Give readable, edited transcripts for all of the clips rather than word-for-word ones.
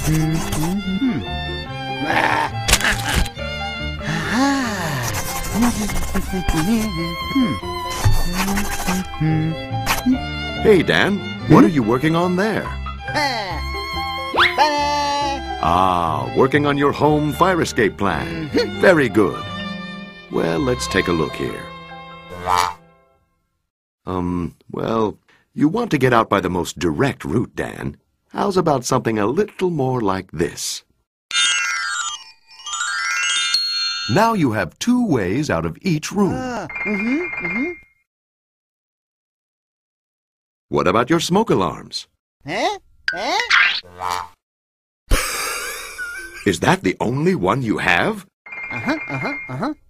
Hey, Dan, what are you working on there? Ah, working on your home fire escape plan. Very good. Well, let's take a look here. Well, you want to get out by the most direct route, Dan. How's about something a little more like this? Now you have 2 ways out of each room. What about your smoke alarms? Is that the only one you have?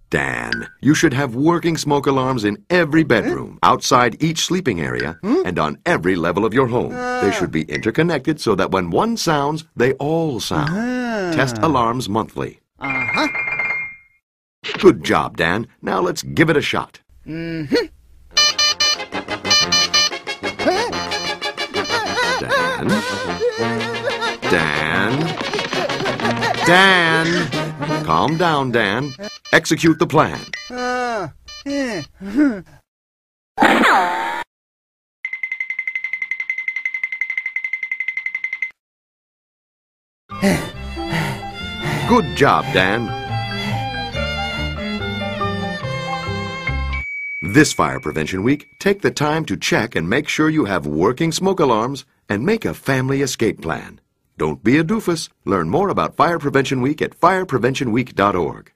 Dan, you should have working smoke alarms in every bedroom, outside each sleeping area, and on every level of your home. They should be interconnected so that when one sounds, they all sound. Test alarms monthly. Good job, Dan. Now let's give it a shot. Dan. Dan. Dan. Calm down, Dan. Execute the plan. Good job, Dan. This Fire Prevention Week, take the time to check and make sure you have working smoke alarms and make a family escape plan. Don't be a doofus. Learn more about Fire Prevention Week at firepreventionweek.org.